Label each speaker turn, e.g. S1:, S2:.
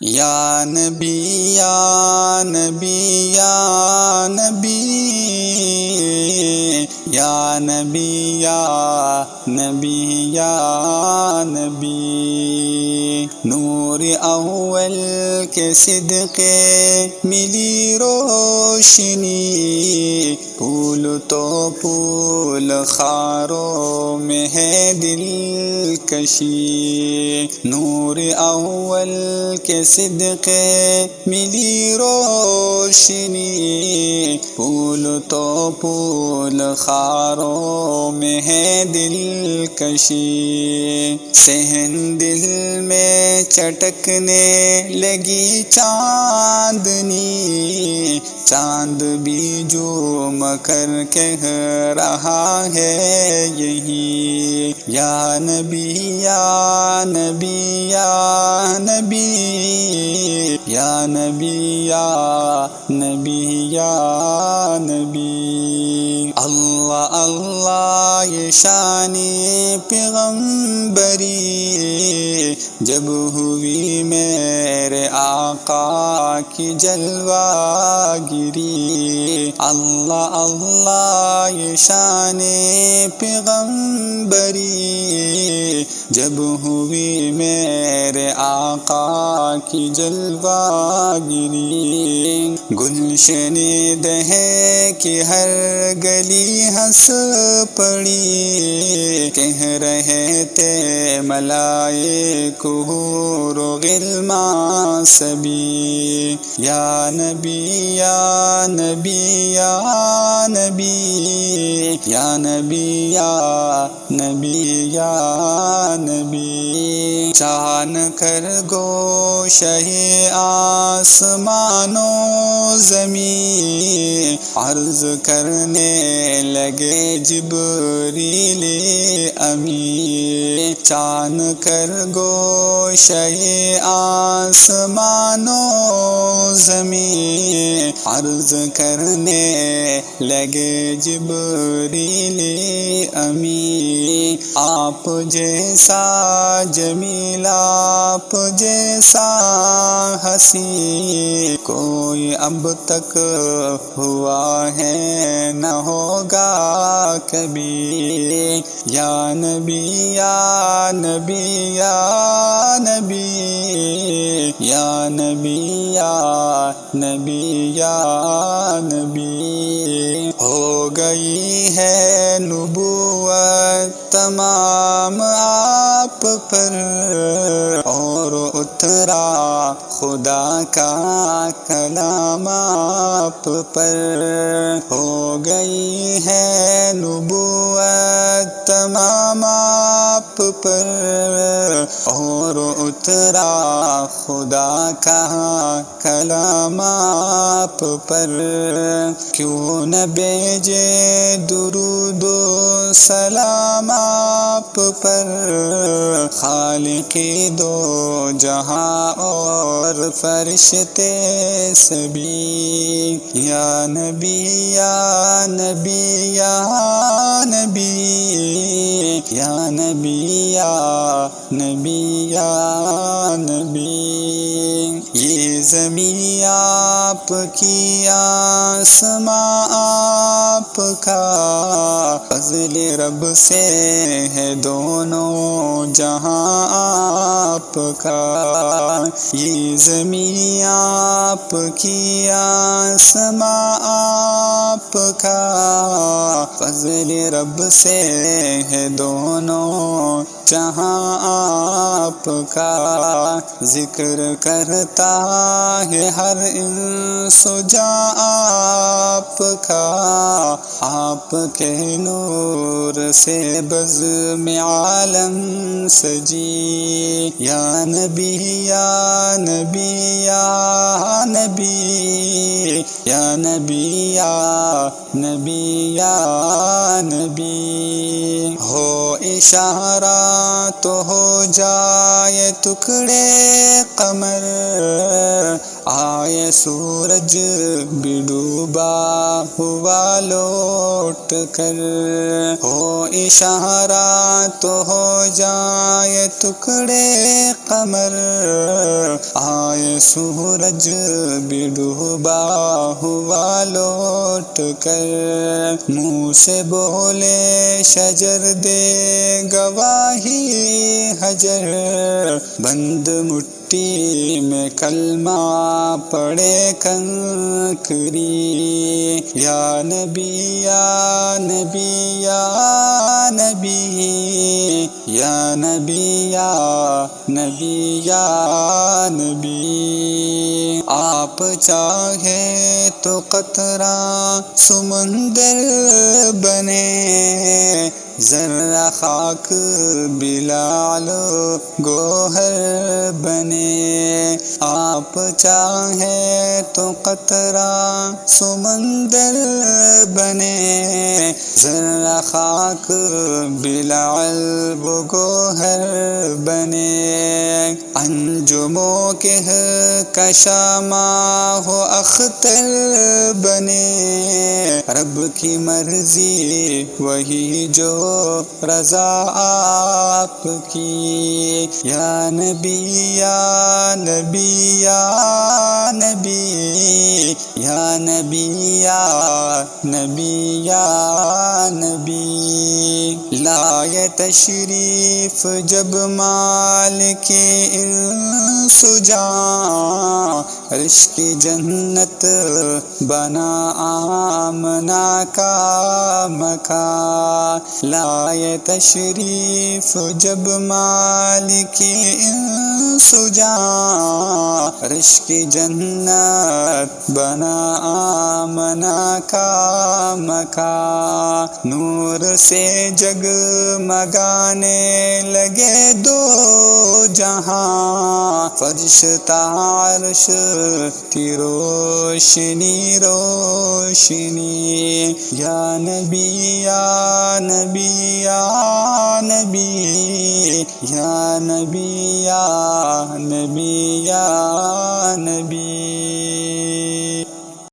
S1: یا نبی یا نبی یا نبی یا نبی یا نبی یا نبی نور اول کے صدقے ملی روشنی پھول تو پھول خاروں میں ہے دلکشی نور اول کے صدقے ملی روشنی پھول تو پھول خاروں میں ہے دلکشی صحن دل میں چٹکنے لگی چاندنی چاند بھی جھوم کر کہہ رہا ہے یہی یا نبی یا نبی یا نبی یا نبی یا نبی یا نبی اللہ اللہ یہ شانی پیغمبری جب ہوئی میرے آقا کی جلوہ گری اللہ اللہ یہ شان پیغمبری جب ہوئی میرے آقا کی جلوہ گری گلشن دہے کی ہر گلی ہنس پڑی کہہ رہے تھے ملائک حور و غلمان سبھی یا نبی یا نبی یا نبی یا نبی یا نبی یا نبی چان کر گوشہ آسمان و زمین عرض کرنے لگے جبریل امین چان کر گوشہ آسمان و زمین عرض کرنے لگے جبریل امین آپ جیسا جمیل آپ جیسا حسین کوئی اب تک ہوا ہے نہ ہوگا کبھی یا نبی یا نبی یا نبی یا نبی یا نبی یا نبی ہو گئی ہے نبوت تمام آپ پر اور اترا خدا کا کلام آپ پر ہو گئی ہے نبوت تمام آپ پر اور اترا خدا کا کلام آپ پر کیوں نہ بھیجے درود و سلام آپ پر خالقی دو جہاں اور فرشتے سبھی یا نبی یا نبی یا نبی یا نبی یا نبی یا نبی یہ زمین آپ کی آسماں آپ کا فضل رب سے ہے دونوں جہاں آپ کا یہ زمین آپ کی آسماں آپ کا فضل رب سے ہے دونوں جہاں آپ کا ذکر کرتا ہے ہر انس و جاں آپ کا آپ کے نور سے بزم عالم سجی یا نبی یا نبی یا نبی یا نبی یا نبی یا نبی ہو اشارہ تو ہو جائے ٹکڑے قمر آئے سورج بھی ڈوبا ہوا لوٹ کر، ہو اشارہ تو ہو جائے ٹکڑے قمر، آئے سورج بھی ڈوبا ہوا لوٹ کر، منہ سے بولے شجر دے گواہی حجر، بند مٹھی میں کلمہ پڑے کنکری، یا نبی یا نبی یا نبی، یا نبی یا نبی یا نبی، آپ چاہے تو قطرہ سمندر بنے، ذرہ خاک بلال گوہر بنے، آپ چاہے تو قطرہ سمندر بنے، ذرہ خاک بلال وہ گوہر بنے، انجموں کے کشا ماہ و اختر بنے، رب کی مرضی وہی جو رضا آپ کی، یا نبی یا نبی یا نبی، یا نبی یا نبی یا نبی، لائے تشریف جب مالک انس و جاں، عرش کی جنت بنا آمنہ کا مکان، لائے تشریف جب مالک انس و جاں، عرش کی جنت بنا آمنہ کا مکان، نور سے جگمگانے لگے دو جہاں، فرش تا عرش کی روشنی روشنی، یا نبی یا نبی یا نبی، یا نبی یا نبی یا نبی۔